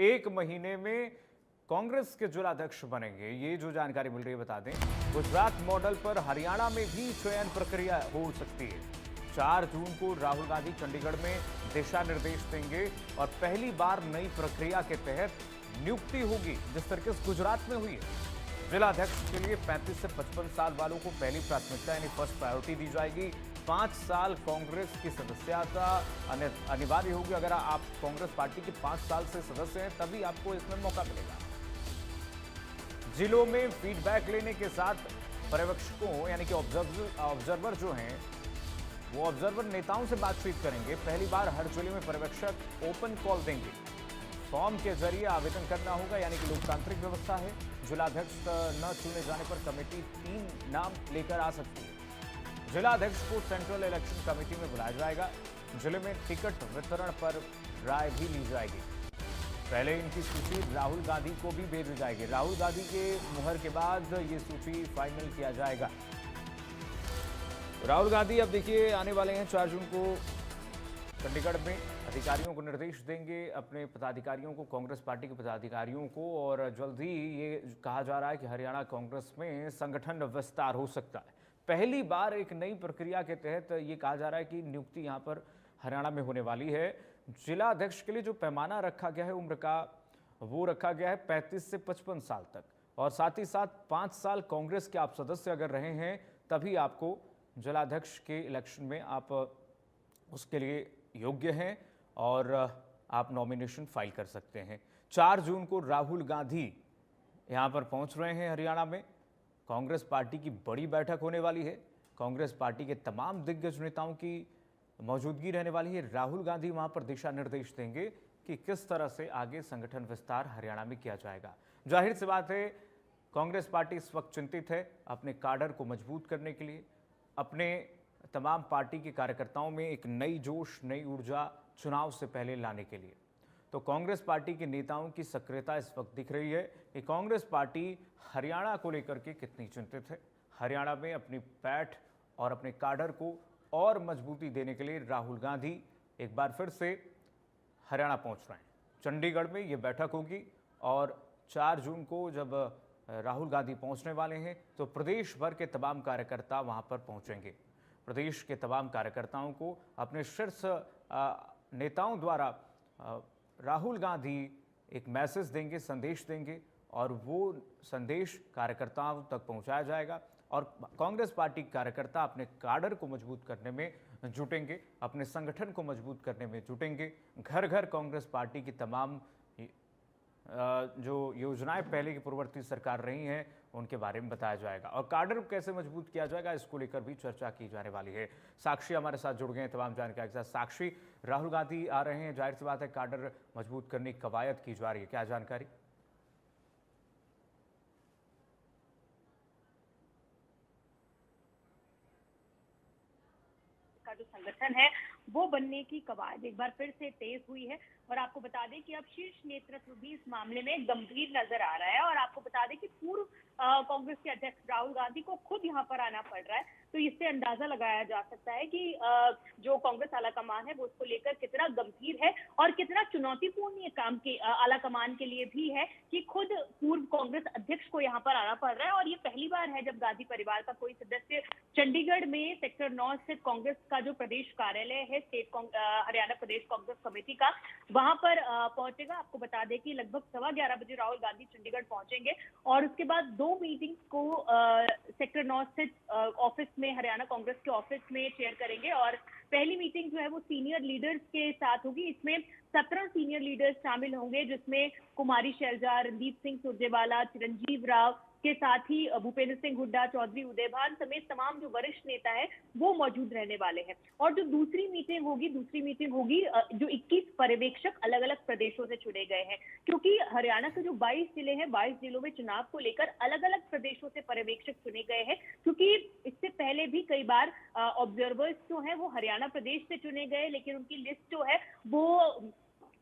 1 महीने में कांग्रेस के जिलाध्यक्ष बनेंगे। ये जो जानकारी मिल रही है बता दें, गुजरात मॉडल पर हरियाणा में भी चयन प्रक्रिया हो सकती है। 4 जून को राहुल गांधी चंडीगढ़ में दिशा निर्देश देंगे और पहली बार नई प्रक्रिया के तहत नियुक्ति होगी, जिस तरीके से गुजरात में हुई है। जिलाध्यक्ष के लिए 35 से 55 साल वालों को पहली प्राथमिकता यानी फर्स्ट प्रायोरिटी दी जाएगी। 5 साल कांग्रेस की सदस्यता अनिवार्य होगी। अगर आप कांग्रेस पार्टी के 5 साल से सदस्य हैं तभी आपको इसमें मौका मिलेगा। जिलों में फीडबैक लेने के साथ पर्यवेक्षकों यानी कि ऑब्जर्वर जो हैं वो ऑब्जर्वर नेताओं से बातचीत करेंगे। पहली बार हर जिले में पर्यवेक्षक ओपन कॉल देंगे। फॉर्म के जरिए आवेदन करना होगा, यानी कि लोकतांत्रिक व्यवस्था है। जिलाध्यक्ष न चुने जाने पर कमेटी 3 नाम लेकर आ सकती है। जिलाध्यक्ष को सेंट्रल इलेक्शन कमेटी में बुलाया जाएगा। जिले में टिकट वितरण पर राय भी ली जाएगी। पहले इनकी सूची राहुल गांधी को भी भेजी जाएगी। राहुल गांधी के मुहर के बाद ये सूची फाइनल किया जाएगा। राहुल गांधी अब देखिए आने वाले हैं 4 जून को चंडीगढ़ में। अधिकारियों को निर्देश देंगे, अपने पदाधिकारियों को, कांग्रेस पार्टी के पदाधिकारियों को, और जल्द ही ये कहा जा रहा है कि हरियाणा कांग्रेस में संगठन विस्तार हो सकता है। पहली बार एक नई प्रक्रिया के तहत ये कहा जा रहा है कि नियुक्ति यहां पर हरियाणा में होने वाली है। जिला अध्यक्ष के लिए जो पैमाना रखा गया है उम्र का, वो रखा गया है 35 से 55 साल तक, और साथ ही साथ 5 साल कांग्रेस के आप सदस्य अगर रहे हैं तभी आपको जिलाध्यक्ष के इलेक्शन में आप उसके लिए योग्य हैं और आप नॉमिनेशन फाइल कर सकते हैं। 4 जून को राहुल गांधी यहां पर पहुंच रहे हैं हरियाणा में। कांग्रेस पार्टी की बड़ी बैठक होने वाली है। कांग्रेस पार्टी के तमाम दिग्गज नेताओं की मौजूदगी रहने वाली है। राहुल गांधी वहां पर दिशा निर्देश देंगे कि किस तरह से आगे संगठन विस्तार हरियाणा में किया जाएगा। जाहिर सी बात है, कांग्रेस पार्टी इस वक्त चिंतित है अपने काडर को मजबूत करने के लिए, अपने तमाम पार्टी के कार्यकर्ताओं में एक नई जोश, नई ऊर्जा चुनाव से पहले लाने के लिए। तो कांग्रेस पार्टी के नेताओं की सक्रियता इस वक्त दिख रही है कि कांग्रेस पार्टी हरियाणा को लेकर के कितनी चिंतित है। हरियाणा में अपनी पैठ और अपने काडर को और मजबूती देने के लिए राहुल गांधी एक बार फिर से हरियाणा पहुंच रहे हैं। चंडीगढ़ में ये बैठक होगी और 4 जून को जब राहुल गांधी पहुंचने वाले हैं तो प्रदेश भर के तमाम कार्यकर्ता वहां पर पहुंचेंगे। प्रदेश के तमाम कार्यकर्ताओं को अपने शीर्ष नेताओं द्वारा राहुल गांधी एक मैसेज देंगे, संदेश देंगे, और वो संदेश कार्यकर्ताओं तक पहुंचाया जाएगा और कांग्रेस पार्टी कार्यकर्ता अपने काडर को मजबूत करने में जुटेंगे, अपने संगठन को मजबूत करने में जुटेंगे। घर घर कांग्रेस पार्टी की तमाम जो योजनाएं पहले की पूर्ववर्ती सरकार रही हैं उनके बारे में बताया जाएगा और काडर कैसे मजबूत किया जाएगा इसको लेकर भी चर्चा की जाने वाली है। साक्षी हमारे साथ जुड़ गए हैं तमाम जानकारी के साथ। साक्षी, राहुल गांधी आ रहे हैं, जाहिर सी बात है काडर मजबूत करने की कवायद की जा रही है, क्या जानकारी? का जो संगठन है वो बनने की कवायद एक बार फिर से तेज हुई है और आपको बता दें कि अब शीर्ष नेतृत्व भी इस मामले में गंभीर नजर आ रहा है। और आपको बता दें कि पूर्व कांग्रेस के अध्यक्ष राहुल गांधी को खुद यहाँ पर आना पड़ रहा है, तो इससे अंदाजा लगाया जा सकता है कि जो कांग्रेस आलाकमान है वो उसको लेकर कितना गंभीर है और कितना चुनौतीपूर्ण ये काम के आलाकमान के लिए भी है कि खुद पूर्व कांग्रेस अध्यक्ष को यहाँ पर आना पड़ रहा है। और ये पहली बार है जब गांधी परिवार का कोई सदस्य चंडीगढ़ में सेक्टर 9 स्थित कांग्रेस का जो प्रदेश कार्यालय है हरियाणा प्रदेश कांग्रेस कमेटी का, वहां पर पहुंचेगा। आपको बता दें कि लगभग 11:15 बजे राहुल गांधी चंडीगढ़ पहुंचेंगे और उसके बाद 2 मीटिंग को सेक्टर 9 स्थित ऑफिस में, हरियाणा कांग्रेस के ऑफिस में चेयर करेंगे। और पहली मीटिंग जो है वो सीनियर लीडर्स के साथ होगी। इसमें 17 सीनियर लीडर्स शामिल होंगे, जिसमें कुमारी शैलजा, रणदीप सिंह सुरजेवाला, चिरंजीव राव के साथ ही भूपेंद्र सिंह हुड्डा, चौधरी उदयभान समेत तमाम जो वरिष्ठ नेता है वो मौजूद रहने वाले हैं। और जो दूसरी मीटिंग होगी जो 21 पर्यवेक्षक अलग अलग प्रदेशों से चुने गए हैं, क्योंकि हरियाणा के जो 22 जिले हैं, 22 जिलों में चुनाव को लेकर अलग अलग प्रदेशों से पर्यवेक्षक चुने गए हैं। क्योंकि इससे पहले भी कई बार ऑब्जर्वर्स जो है वो हरियाणा प्रदेश से चुने गए, लेकिन उनकी लिस्ट जो है वो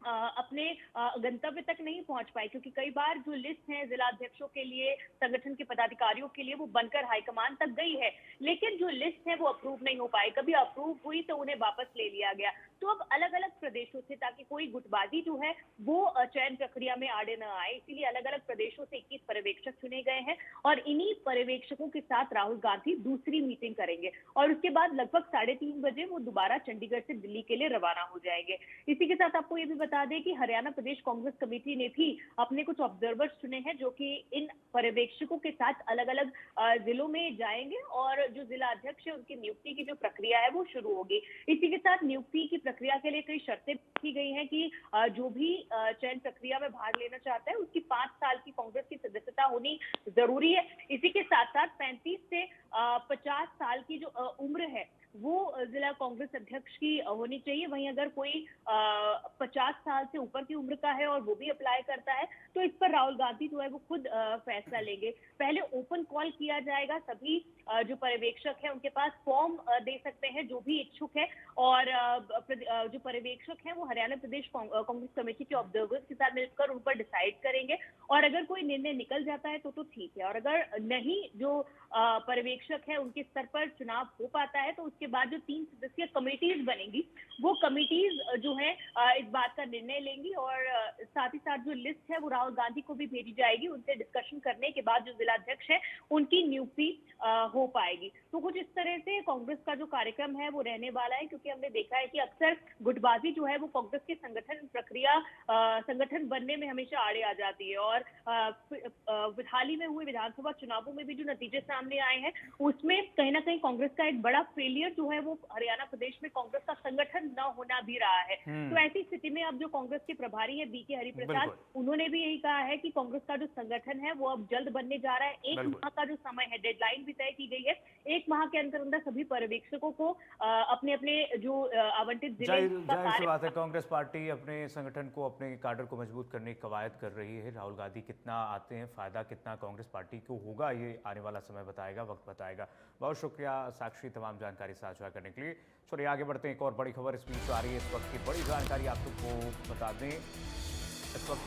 अपने गंतव्य तक नहीं पहुंच पाए, क्योंकि कई बार जो लिस्ट है जिला अध्यक्षों के लिए, संगठन के पदाधिकारियों के लिए, वो बनकर हाईकमान तक गई है, लेकिन जो लिस्ट है वो अप्रूव नहीं हो पाई। कभी अप्रूव हुई तो उन्हें वापस ले लिया गया। तो अब अलग अलग प्रदेशों से, ताकि कोई गुटबाजी जो है वो चयन प्रक्रिया में आड़े न आए, इसीलिए अलग अलग प्रदेशों से 21 पर्यवेक्षक चुने गए हैं और इन्हीं पर्यवेक्षकों के साथ राहुल गांधी दूसरी मीटिंग करेंगे और उसके बाद लगभग 3:30 बजे वो दोबारा चंडीगढ़ से दिल्ली के लिए रवाना हो जाएंगे। इसी के साथ आपको ये भी बता दें कि हरियाणा प्रदेश कांग्रेस कमेटी ने भी अपने कुछ ऑब्जर्वर्स चुने हैं जो कि इन पर्यवेक्षकों के साथ अलग अलग जिलों में जाएंगे और जो जिला अध्यक्ष है उनकी नियुक्ति की जो प्रक्रिया है वो शुरू होगी। इसी के साथ नियुक्ति की प्रक्रिया के लिए कई शर्तें की गई हैं कि जो भी चयन प्रक्रिया में भाग लेना चाहता है उसकी 5 साल की कांग्रेस की सदस्यता होनी जरूरी है। इसी के साथ साथ 35 से 50 साल की जो उम्र है वो जिला कांग्रेस अध्यक्ष की होनी चाहिए। वहीं अगर कोई 50 साल से ऊपर की उम्र का है और वो भी अप्लाई करता है तो इस पर राहुल गांधी जो है वो खुद फैसला लेंगे। पहले ओपन कॉल किया जाएगा, सभी जो पर्यवेक्षक है उनके पास फॉर्म दे सकते हैं जो भी इच्छुक है और जो पर्यवेक्षक है वो हरियाणा प्रदेश कांग्रेस कमेटी के ऑब्जर्वर्स के साथ मिलकर उन पर डिसाइड करेंगे और अगर कोई निर्णय निकल जाता है तो ठीक है और अगर नहीं जो पर्यवेक्षक है उनके स्तर पर चुनाव हो पाता है तो उसके बाद जो 3 सदस्यीय कमेटीज बनेगी वो कमेटीज जो है इस बात का निर्णय लेंगी और साथ ही साथ जो लिस्ट है वो राहुल गांधी को भी भेजी जाएगी। उनसे डिस्कशन करने के बाद जो जिला अध्यक्ष है उनकी नियुक्ति हो पाएगी। तो कुछ इस तरह से कांग्रेस का जो कार्यक्रम है वो रहने वाला है, क्योंकि हमने देखा है कि अक्सर गुटबाजी जो है वो कांग्रेस के संगठन प्रक्रिया संगठन बनने में हमेशा आड़े आ जाती है और हाल ही में हुए विधानसभा चुनावों में भी जो नतीजे सामने आए हैं उसमें कहीं ना कहीं कांग्रेस का एक बड़ा फेलियर जो है वो हरियाणा प्रदेश में कांग्रेस का संगठन न होना भी रहा है। तो ऐसी स्थिति में अब जो कांग्रेस के प्रभारी है बीके हरिप्रसाद, उन्होंने भी यही कहा है कि कांग्रेस का जो संगठन है वो अब जल्द बनने जा रहा है। 1 माह का जो समय है, डेडलाइन भी तय की गई है, 1 माह के अंदर अंदर सभी पर्यवेक्षकों को अपने अपने जो आवंटित जिले जाहिर सी बात है कांग्रेस पार्टी अपने संगठन को, अपने काडर को मजबूत करने की कवायद कर रही है। राहुल गांधी कितना आते हैं, फायदा कितना कांग्रेस पार्टी को होगा ये आने वाला समय बताएगा, वक्त बताएगा। बहुत शुक्रिया साक्षी तमाम जानकारी साझा करने के लिए। चलिए आगे बढ़ते हैं, एक और बड़ी खबर इस बीच आ रही है। इस वक्त की बड़ी जानकारी आप सबको बता दें, इस वक्त